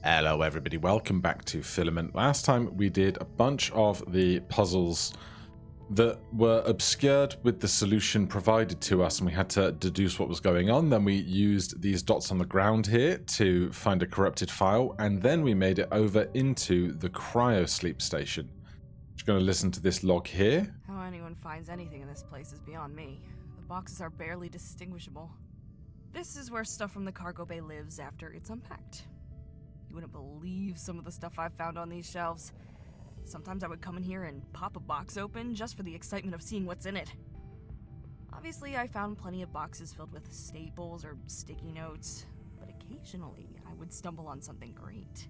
Hello everybody, welcome back to Filament. Last time we did a bunch of the puzzles that were obscured with the solution provided to us and we had to deduce what was going on. Then we used these dots on the ground here to find a corrupted file, and then we made it over into the cryosleep station. Just going to listen to this log here. How anyone finds anything in this place is beyond me. The boxes are barely distinguishable. This is where stuff from the cargo bay lives after it's unpacked. You wouldn't believe some of the stuff I've found on these shelves. Sometimes I would come in here and pop a box open just for the excitement of seeing what's in it. Obviously, I found plenty of boxes filled with staples or sticky notes, but occasionally I would stumble on something great.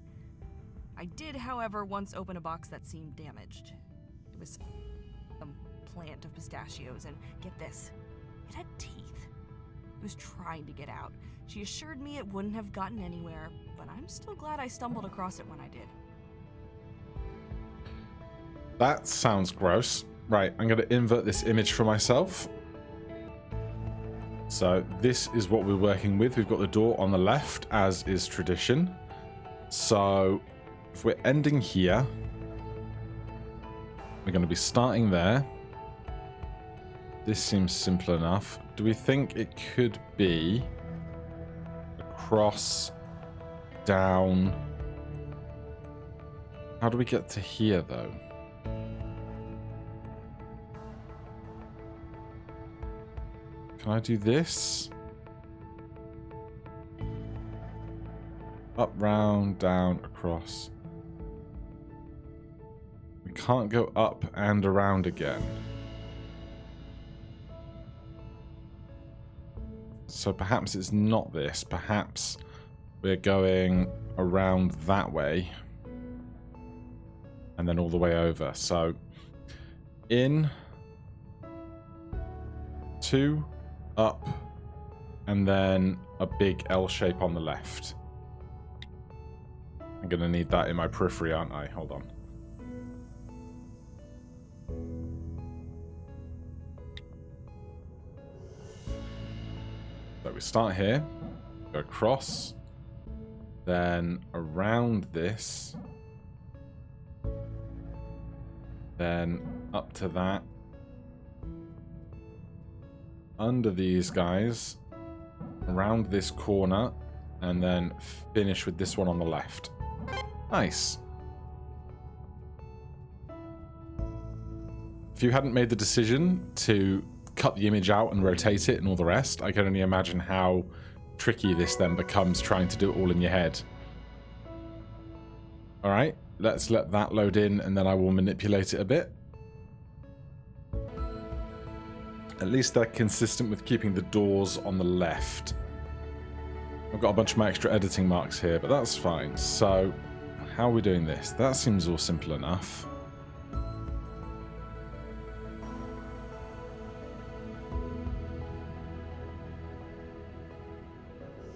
I did, however, once open a box that seemed damaged. It was some plant of pistachios, and get this, it had teeth. It was trying to get out. She assured me it wouldn't have gotten anywhere, but I'm still glad I stumbled across it when I did. That sounds gross. Right, I'm going to invert this image for myself. So this is what we're working with. We've got the door on the left, as is tradition. So if we're ending here, we're going to be starting there. This seems simple enough. Do we think it could be across, down? How do we get to here, though? Can I do this? Up, round, down, across. We can't go up and around again. So perhaps it's not this. Perhaps we're going around that way and then all the way over. So in, 2, up, and then a big L shape on the left. I'm going to need that in my periphery, aren't I? Hold on. So we start here, go across, then around this, then up to that, under these guys, around this corner, and then finish with this one on the left. Nice. If you hadn't made the decision to cut the image out and rotate it and all the rest, I can only imagine how tricky this then becomes trying to do it all in your head. Alright, let's let that load in and then I will manipulate it a bit. At least they're consistent with keeping the doors on the left. I've got a bunch of my extra editing marks here, but that's fine. So, how are we doing this? That seems all simple enough.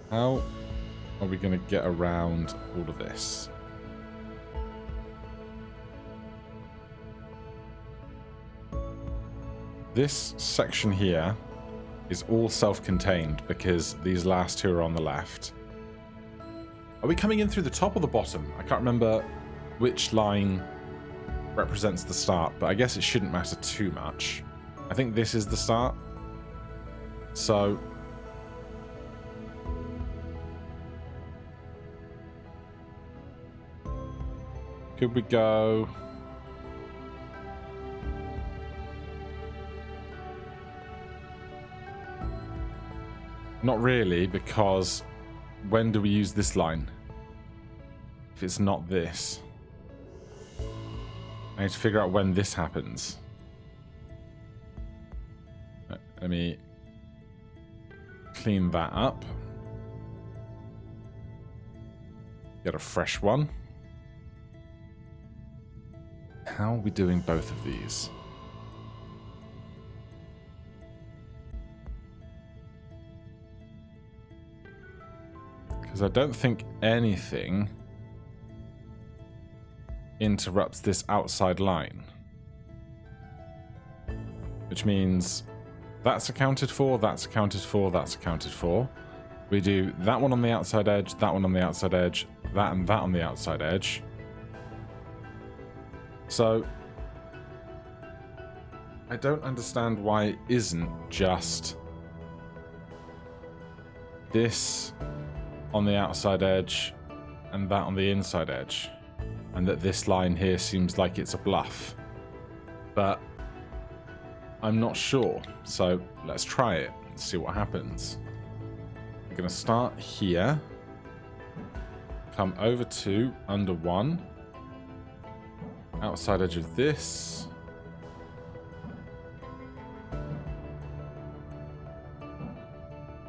How are we going to get around all of this? This section here is all self-contained because these last two are on the left. Are we coming in through the top or the bottom? I can't remember which line represents the start, but I guess it shouldn't matter too much. I think this is the start. So could we go... Not really, because when do we use this line? If it's not this. I need to figure out when this happens. Let me clean that up. Get a fresh one. How are we doing both of these? Because I don't think anything interrupts this outside line. Which means that's accounted for, that's accounted for, that's accounted for. We do that one on the outside edge, that one on the outside edge, that and that on the outside edge. So I don't understand why it isn't just this on the outside edge and that on the inside edge, and that this line here seems like it's a bluff. But I'm not sure, so let's try it and see what happens. We're going to start here, come over to under 1, outside edge of this,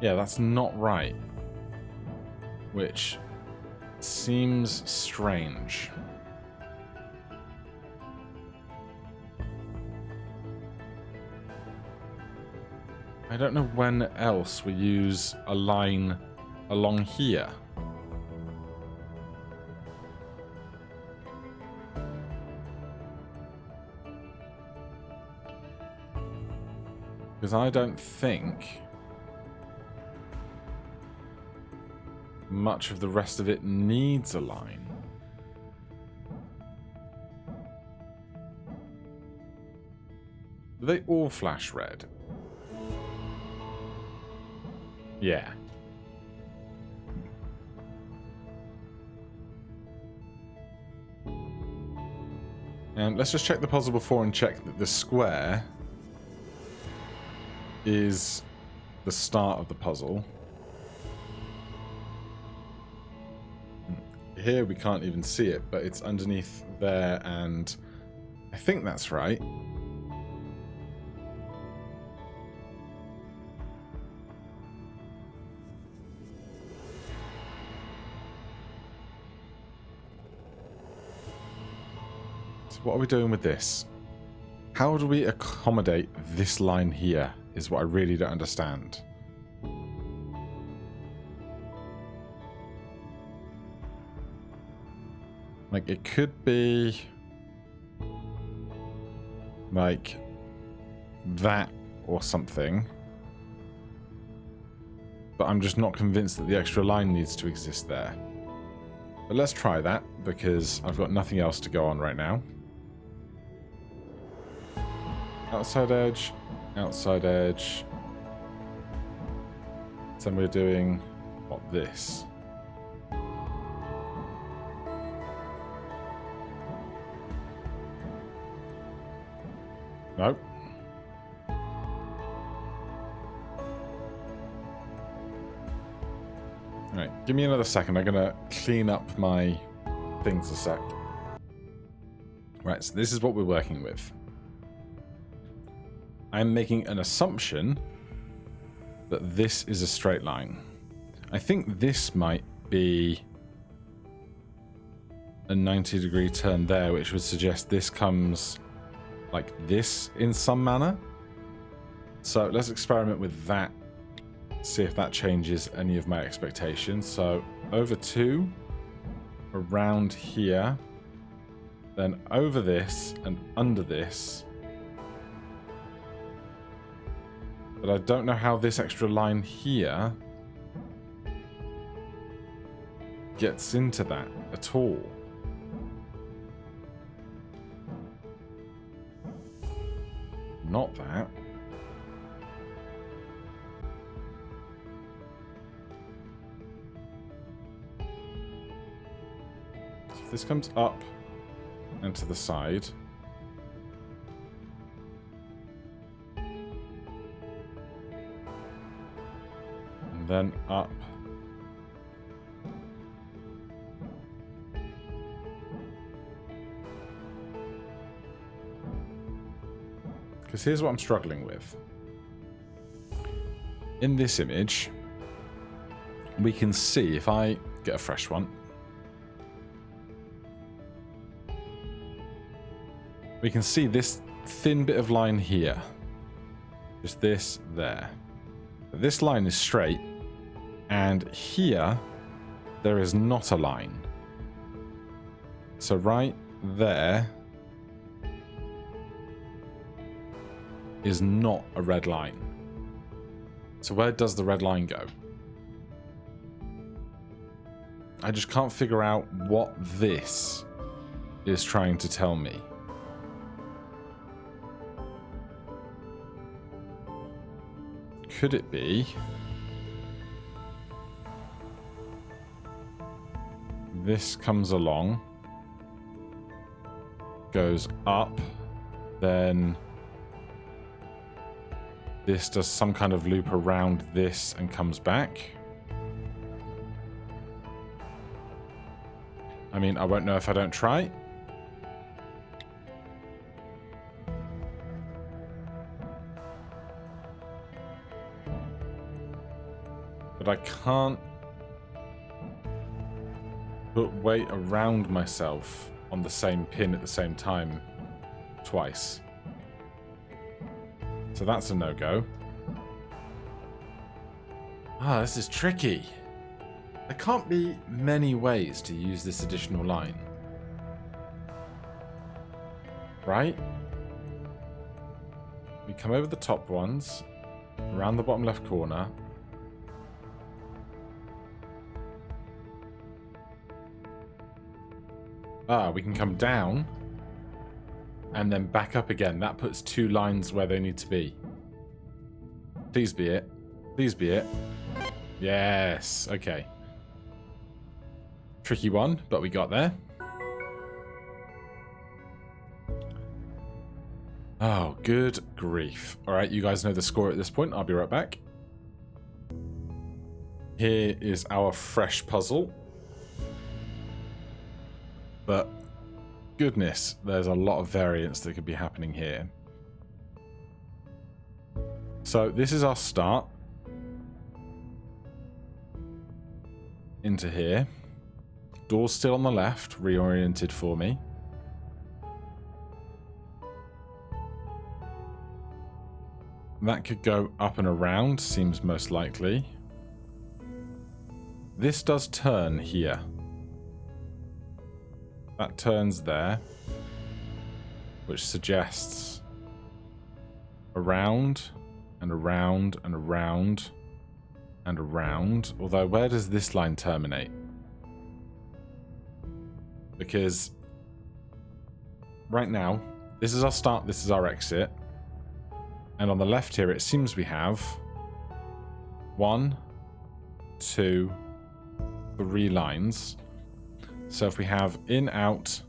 yeah, that's not right, which seems strange. I don't know when else we use a line along here. Because I don't think much of the rest of it needs a line. Do they all flash red? Yeah. And let's just check the puzzle before and check that the square is the start of the puzzle. Here we can't even see it, but it's underneath there, and I think that's right. So what are we doing with this? How do we accommodate this line here is what I really don't understand. Like, it could be like that or something, but I'm just not convinced that the extra line needs to exist there. But let's try that, because I've got nothing else to go on right now. Outside edge, outside edge. So we're doing, what, this? Nope. Alright, give me another second. I'm gonna clean up my things a sec. Right, so this is what we're working with. I'm making an assumption that this is a straight line. I think this might be a 90-degree turn there, which would suggest this comes like this in some manner. So let's experiment with that, see if that changes any of my expectations. So over 2, around here, then over this and under this. But I don't know how this extra line here gets into that at all. Not that. So if this comes up and to the side. And then up. Because here's what I'm struggling with. In this image, we can see, if I get a fresh one, we can see this thin bit of line here. Just this there. This line is straight, and here there is not a line. So right there is not a red line. So where does the red line go? I just can't figure out what this is trying to tell me. Could it be this comes along, goes up, then this does some kind of loop around this and comes back? I mean, I won't know if I don't try. But I can't put weight around myself on the same pin at the same time twice. So that's a no-go. Ah, this is tricky. There can't be many ways to use this additional line. Right? We come over the top ones, around the bottom left corner. Ah, we can come down and then back up again. That puts two lines where they need to be. Please be it. Please be it. Yes. Okay. Tricky one, but we got there. Oh, good grief. All right, you guys know the score at this point. I'll be right back. Here is our fresh puzzle. But goodness, there's a lot of variance that could be happening here. So this is our start. Into here. Door's still on the left, reoriented for me. That could go up and around, seems most likely. This does turn here. That turns there, which suggests around and around and around and around. Although, where does this line terminate? Because right now, this is our start, this is our exit. And on the left here, it seems we have 1, 2, 3 lines. So if we have in, out,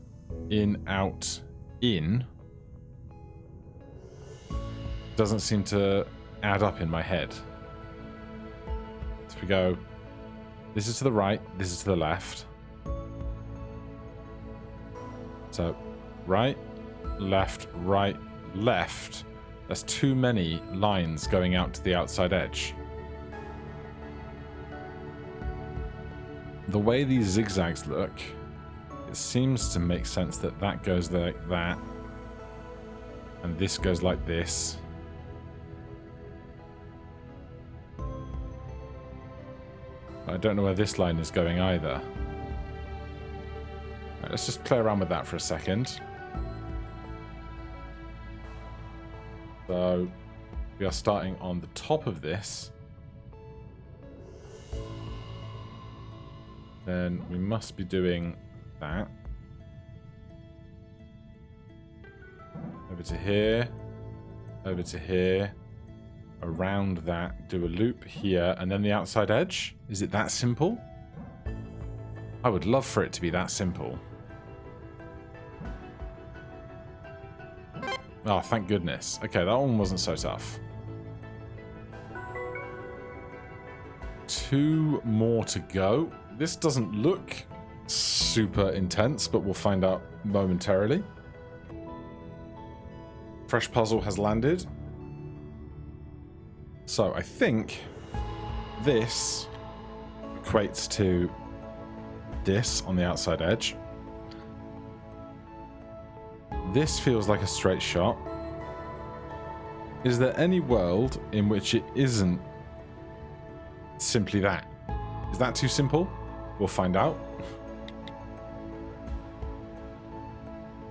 in, doesn't seem to add up in my head. So if we go, this is to the right, this is to the left. So right, left, left. That's too many lines going out to the outside edge. The way these zigzags look, it seems to make sense that that goes like that, and this goes like this. I don't know where this line is going either. Right, let's just play around with that for a second. So we are starting on the top of this. Then we must be doing that. Over to here. Over to here. Around that. Do a loop here. And then the outside edge. Is it that simple? I would love for it to be that simple. Oh, thank goodness. Okay, that one wasn't so tough. 2 more to go. This doesn't look super intense, but we'll find out momentarily. Fresh puzzle has landed. So I think this equates to this on the outside edge. This feels like a straight shot. Is there any world in which it isn't simply that? Is that too simple? We'll find out.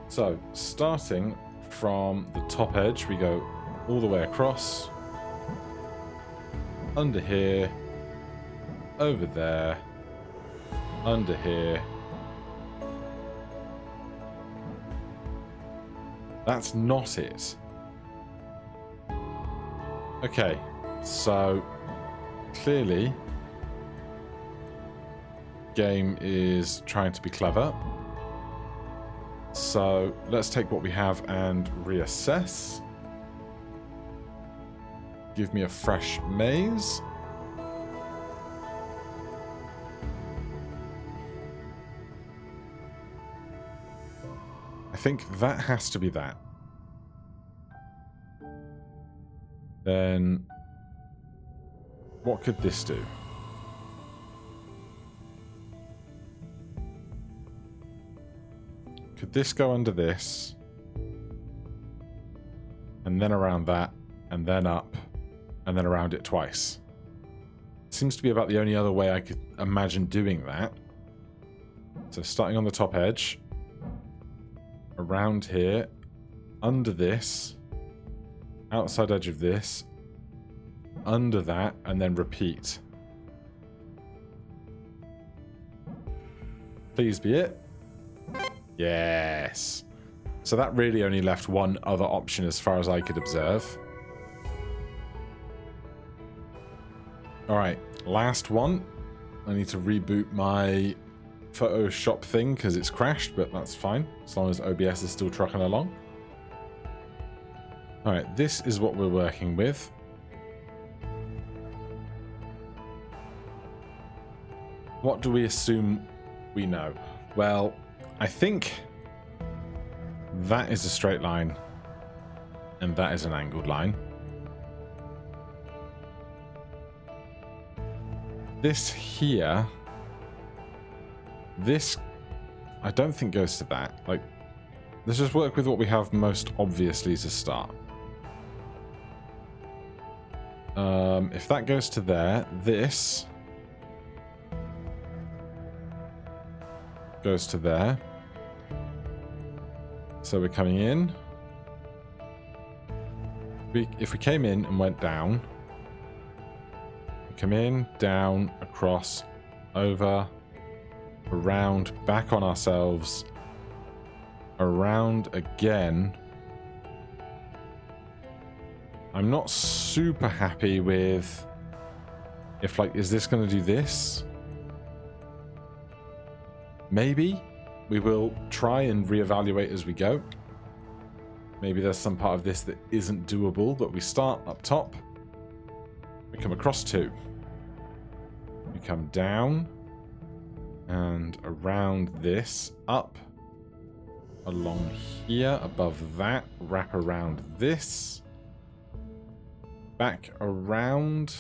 So, starting from the top edge, we go all the way across, under here, over there, under here. That's not it. Okay, so clearly game is trying to be clever. So let's take what we have and reassess. Give me a fresh maze. I think that has to be that. Then what could this do? Could this go under this? And then around that, and then up, and then around it twice. Seems to be about the only other way I could imagine doing that. So starting on the top edge, around here, under this, outside edge of this, under that, and then repeat. Please be it. Yes. So that really only left one other option as far as I could observe. Alright, last one. I need to reboot my Photoshop thing because it's crashed, but that's fine, as long as OBS is still trucking along. Alright, this is what we're working with. What do we assume we know? Well, I think that is a straight line, and that is an angled line. This here, this I don't think goes to that. Like, let's just work with what we have most obviously to start. If that goes to there, this goes to there. So we're coming in. If we came in and went down, we come in, down, across, over, around, back on ourselves, around again. I'm not super happy with if, like, is this going to do this? Maybe. We will try and reevaluate as we go. Maybe there's some part of this that isn't doable, but we start up top. We come across two. We come down and around this, up, along here, above that, wrap around this, back around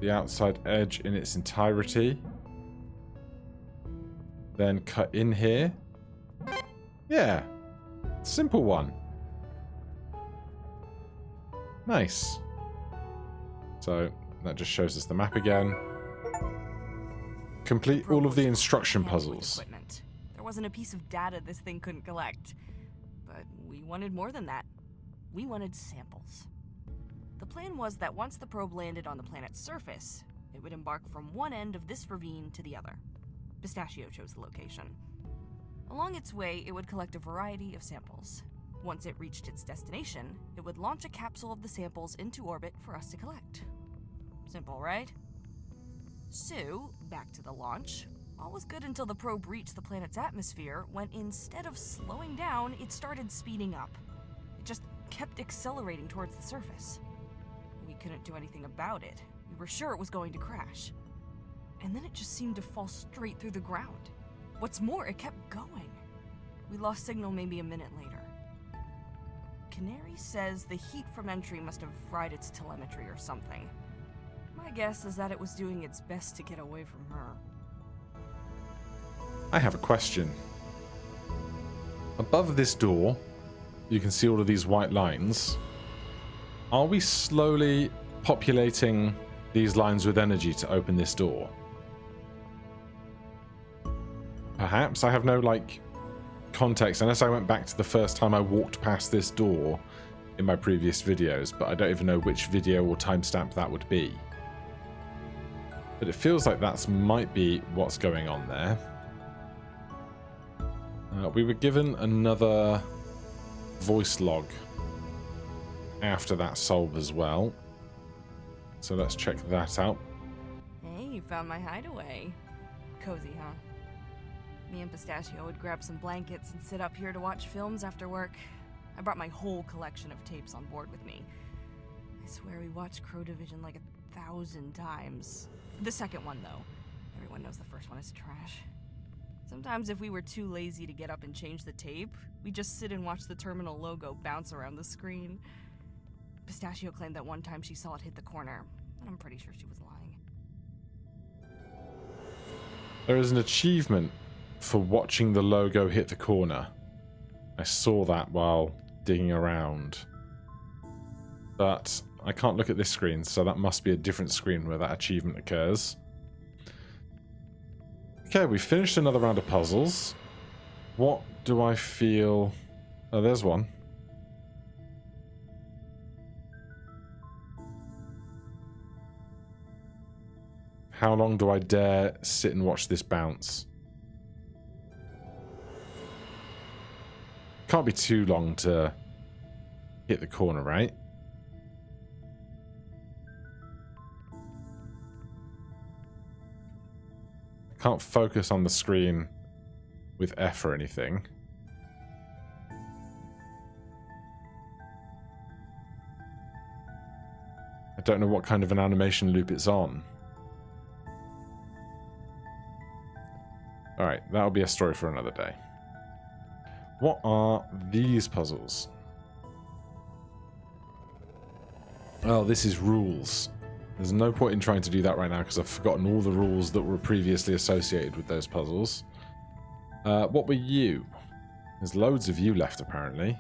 the outside edge in its entirety. Then cut in here. Yeah. Simple one. Nice. So that just shows us the map again. Complete all of the instruction puzzles. There wasn't a piece of data this thing couldn't collect. But we wanted more than that. We wanted samples. The plan was that once the probe landed on the planet's surface, it would embark from one end of this ravine to the other. Pistachio chose the location. Along its way, it would collect a variety of samples. Once it reached its destination, it would launch a capsule of the samples into orbit for us to collect. Simple, right? So, back to the launch. All was good until the probe reached the planet's atmosphere, when instead of slowing down, it started speeding up. It just kept accelerating towards the surface. We couldn't do anything about it. We were sure it was going to crash. And then it just seemed to fall straight through the ground. What's more, it kept going. We lost signal maybe a minute later. Canary says the heat from entry must have fried its telemetry or something. My guess is that it was doing its best to get away from her. I have a question. Above this door, you can see all of these white lines. Are we slowly populating these lines with energy to open this door? Perhaps. I have no, like, context, unless I went back to the first time I walked past this door in my previous videos, but I don't even know which video or timestamp that would be. But it feels like that might be what's going on there. We were given another voice log after that solve as well. So let's check that out. Hey, you found my hideaway. Cozy, huh? Me and Pistachio would grab some blankets and sit up here to watch films after work. I brought my whole collection of tapes on board with me. I swear we watched Crow Division like 1,000 times. The second one, though. Everyone knows the first one is trash. Sometimes if we were too lazy to get up and change the tape, we'd just sit and watch the terminal logo bounce around the screen. Pistachio claimed that one time she saw it hit the corner, and I'm pretty sure she was lying. There is an achievement for watching the logo hit the corner. I saw that while digging around. But I can't look at this screen, so that must be a different screen where that achievement occurs. Okay, we finished another round of puzzles. What do I feel... Oh, there's one. How long do I dare sit and watch this bounce? Can't be too long to hit the corner, right? Can't focus on the screen with F or anything. I don't know what kind of an animation loop it's on. Alright, that'll be a story for another day. What are these puzzles? Oh, this is rules. There's no point in trying to do that right now because I've forgotten all the rules that were previously associated with those puzzles. What were you? There's loads of you left, apparently.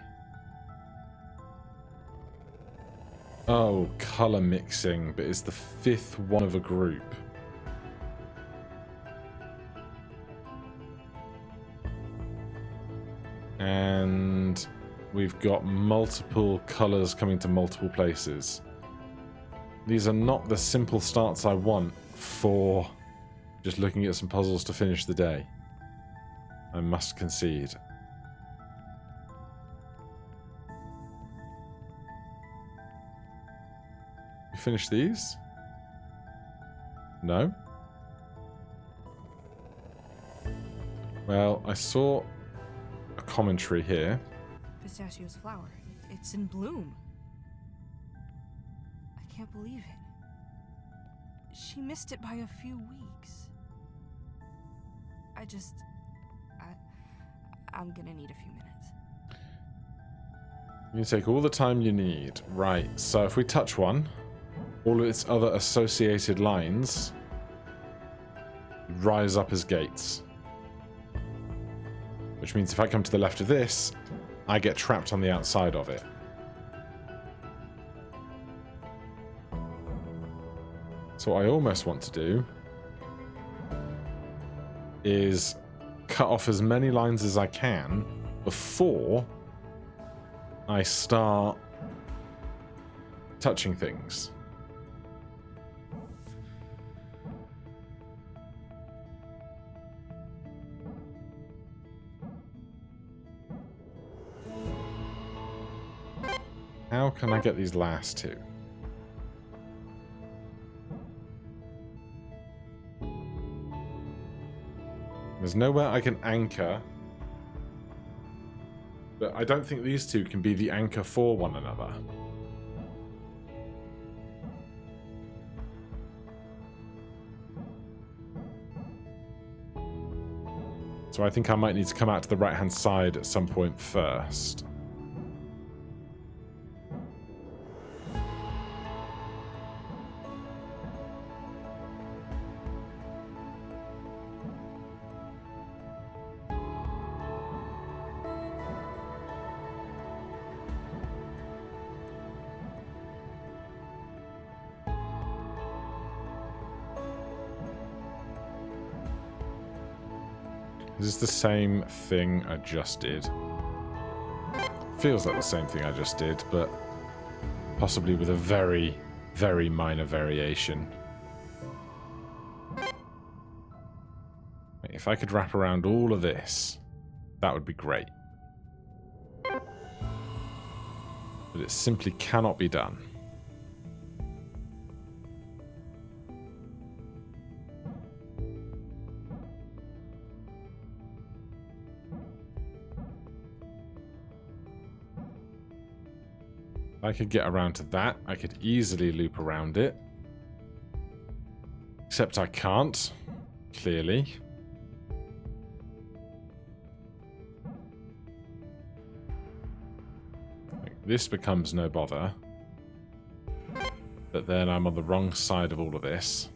Oh, color mixing, but it's the 5th one of a group. And we've got multiple colors coming to multiple places. These are not the simple starts I want for just looking at some puzzles to finish the day. I must concede. We finished these? No? Well, I saw a commentary here. Pistachio's flower. It's in bloom. I can't believe it. She missed it by a few weeks. I'm gonna need a few minutes. You take all the time you need. Right, so if we touch one, all of its other associated lines rise up as gates. Which means if I come to the left of this, I get trapped on the outside of it. So what I almost want to do is cut off as many lines as I can before I start touching things. How can I get these last two? There's nowhere I can anchor. But I don't think these two can be the anchor for one another. So I think I might need to come out to the right-hand side at some point first. Is this the same thing I just did? Feels like the same thing I just did, but possibly with a very, very minor variation. If I could wrap around all of this, that would be great. But it simply cannot be done. If I could get around to that, I could easily loop around it. Except I can't, clearly. This becomes no bother. But then I'm on the wrong side of all of this.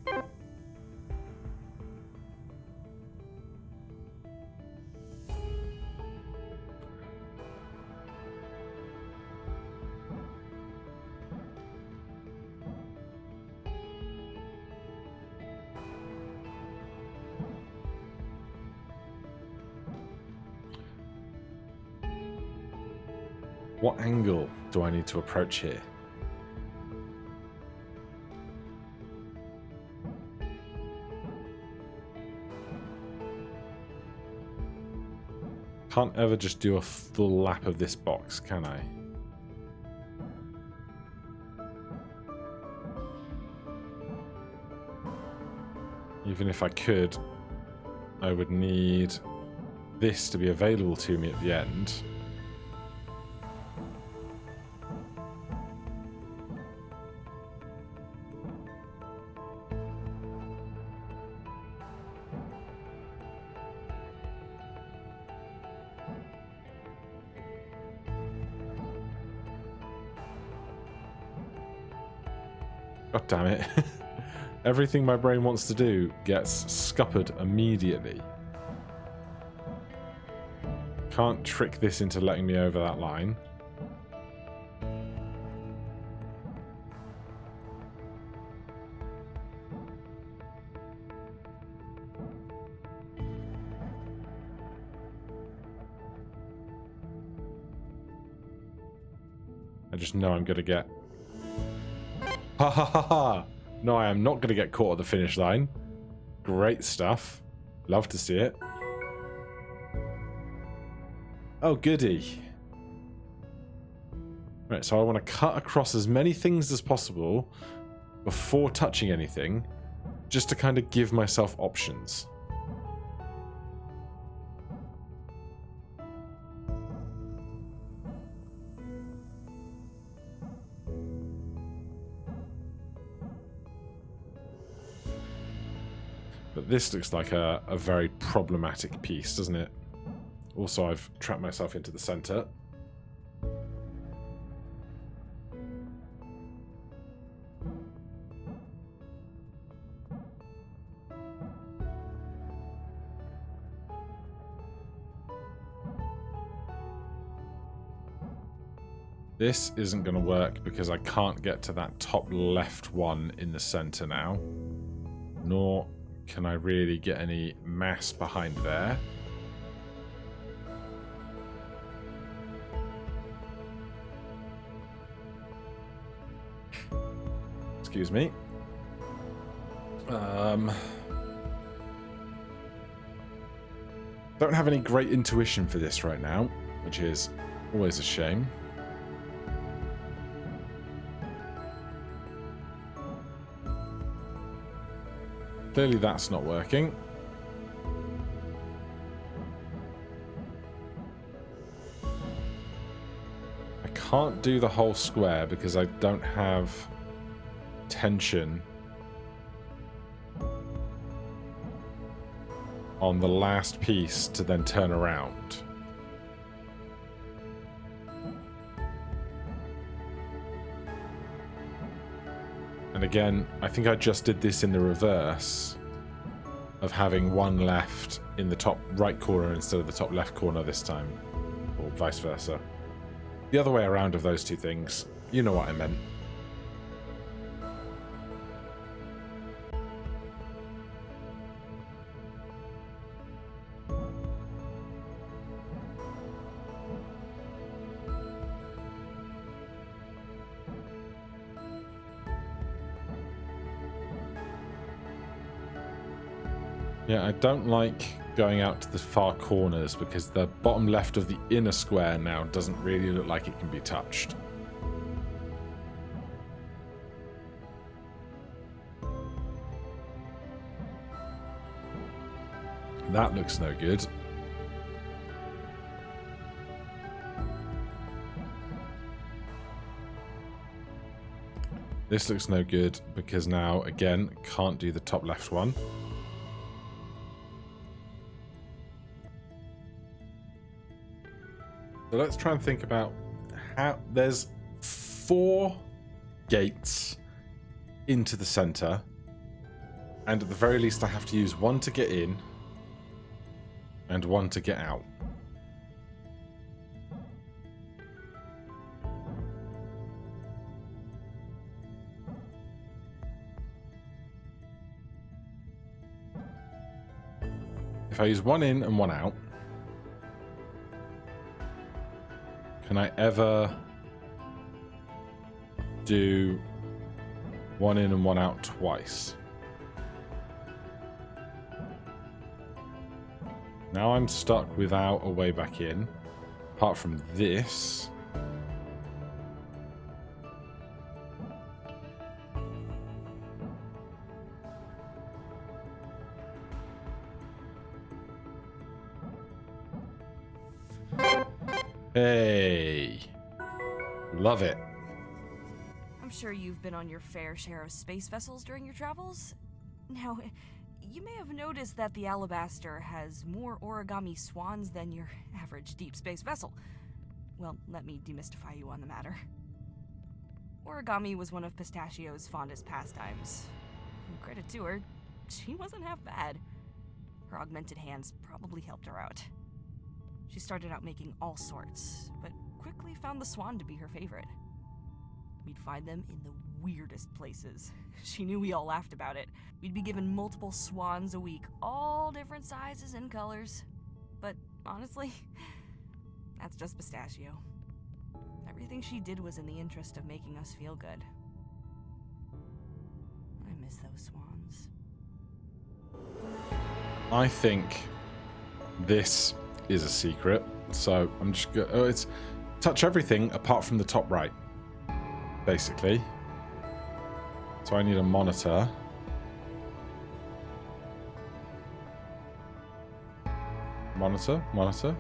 What angle do I need to approach here? Can't ever just do a full lap of this box, can I? Even if I could, I would need this to be available to me at the end. God damn it. Everything my brain wants to do gets scuppered immediately. Can't trick this into letting me over that line. I just know I'm going to get... Ha ha ha ha! No, I am not going to get caught at the finish line. Great stuff. Love to see it. Oh, goody. Right, so I want to cut across as many things as possible before touching anything, just to kind of give myself options. But this looks like a very problematic piece, doesn't it? Also, I've trapped myself into the center. This isn't going to work because I can't get to that top left one in the center now. Nor can I really get any mass behind there. Excuse me. Don't have any great intuition for this right now, which is always a shame. Clearly that's not working. I can't do the whole square because I don't have tension on the last piece to then turn around. And again, I think I just did this in the reverse of having one left in the top right corner instead of the top left corner this time, or vice versa. The other way around of those two things, you know what I meant. Yeah, I don't like going out to the far corners because the bottom left of the inner square now doesn't really look like it can be touched. That looks no good. This looks no good because now, again, can't do the top left one. So let's try and think about how... There's 4 gates into the center. And at the very least I have to use 1 to get in and 1 to get out. If I use 1 in and 1 out, can I ever do 1 in and 1 out twice? Now I'm stuck without a way back in, apart from this. Hey, love it. I'm sure you've been on your fair share of space vessels during your travels. Now, you may have noticed that the Alabaster has more origami swans than your average deep space vessel. Well, let me demystify you on the matter. Origami was one of Pistachio's fondest pastimes. And credit to her, she wasn't half bad. Her augmented hands probably helped her out. She started out making all sorts, but quickly found the swan to be her favorite. We'd find them in the weirdest places. She knew we all laughed about it. We'd be given multiple swans a week, all different sizes and colors. But honestly, that's just Pistachio. Everything she did was in the interest of making us feel good. I miss those swans. I think this is a secret, so I'm just going to... it's touch everything apart from the top right, basically. So I need a monitor. Monitor.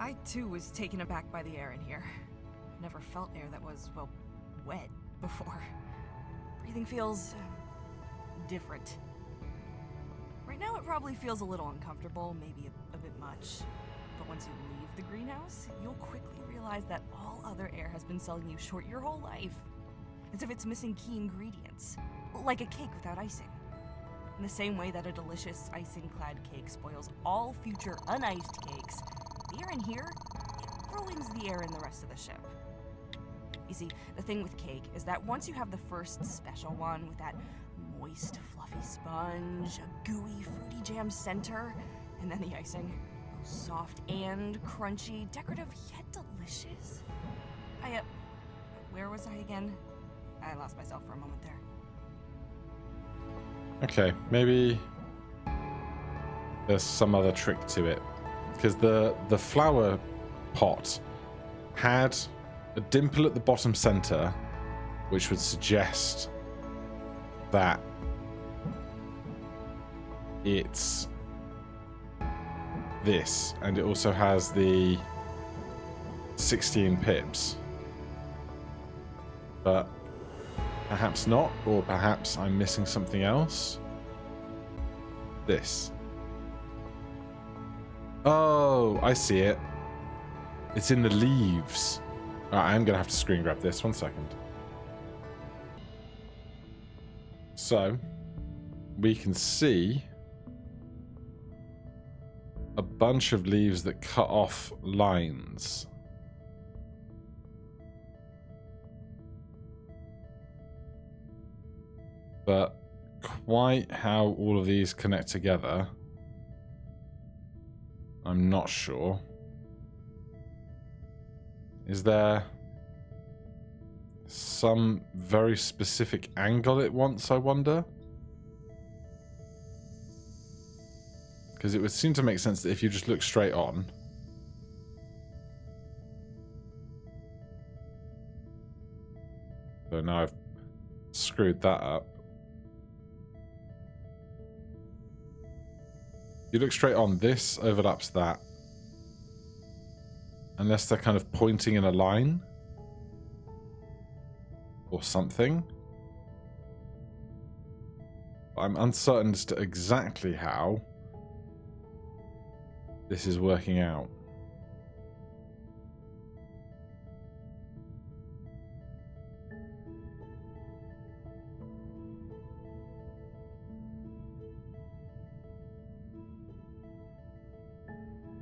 I too was taken aback by the air in here. Never felt air that was, well, wet before. Breathing feels different. Right now it probably feels a little uncomfortable, maybe a bit much. But once you leave the greenhouse, you'll quickly realize that all other air has been selling you short your whole life. As if it's missing key ingredients. Like a cake without icing. In the same way that a delicious icing-clad cake spoils all future uniced cakes, the air in here, it ruins the air in the rest of the ship. You see, the thing with cake is that once you have the first special one with that moist, fluffy sponge, a gooey, fruity jam center, and then the icing, oh, soft and crunchy, decorative yet delicious. Where was I again? I lost myself for a moment there. Okay, maybe there's some other trick to it. Because the flower pot had a dimple at the bottom center, which would suggest that it's this. And it also has the 16 pips. But perhaps not, or perhaps I'm missing something else. This. Oh, I see it. It's in the leaves. Alright, I'm going to have to screen grab this. 1 second. So, we can see a bunch of leaves that cut off lines. But quite how all of these connect together, I'm not sure. Is there some very specific angle it wants, I wonder? Because it would seem to make sense that if you just look straight on... So now I've screwed that up. You look straight on, this overlaps that. Unless they're kind of pointing in a line. Or something. I'm uncertain as to exactly how this is working out.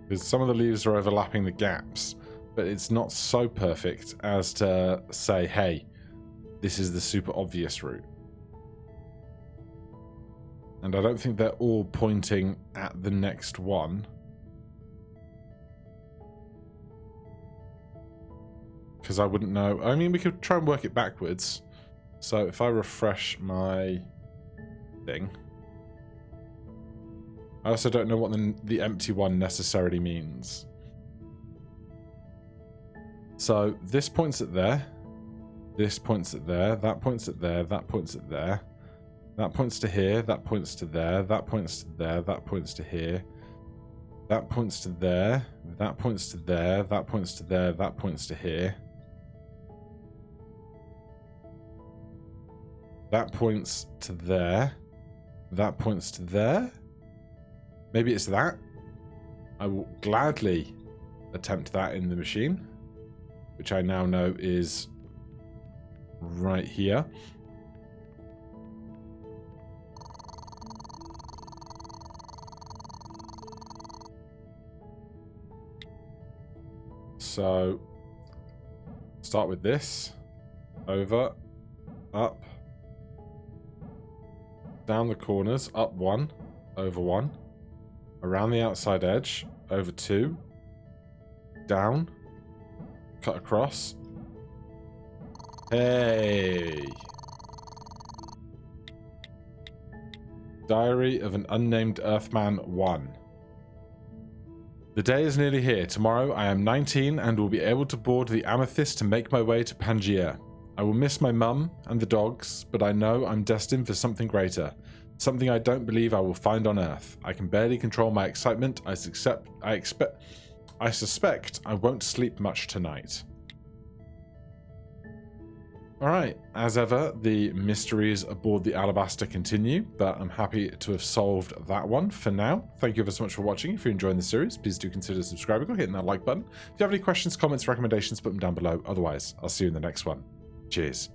Because some of the leaves are overlapping the gaps, but it's not so perfect as to say, hey, this is the super obvious route. And I don't think they're all pointing at the next one. Because I wouldn't know. I mean, we could try and work it backwards. So if I refresh my thing... I also don't know what the empty one necessarily means. So this points at there. This points at there. That points at there. That points at there. That points to here. That points to there. That points to there. That points to here. That points to there. That points to there. That points to there. That points to here. That points to there. That points to there. Maybe it's that. I will gladly attempt that in the machine, which I now know is right here. So, start with this. Over, up, down the corners, up one, over one. Around the outside edge, over two, down, cut across. Hey! Diary of an Unnamed Earthman 1. The day is nearly here. Tomorrow I am 19 and will be able to board the Amethyst to make my way to Pangaea. I will miss my mum and the dogs, but I know I'm destined for something greater. Something I don't believe I will find on Earth. I can barely control my excitement. I suspect I won't sleep much tonight. Alright, as ever, the mysteries aboard the Alabaster continue, but I'm happy to have solved that one for now. Thank you ever so much for watching. If you're enjoying the series, please do consider subscribing or hitting that like button. If you have any questions, comments, recommendations, put them down below. Otherwise, I'll see you in the next one. Cheers.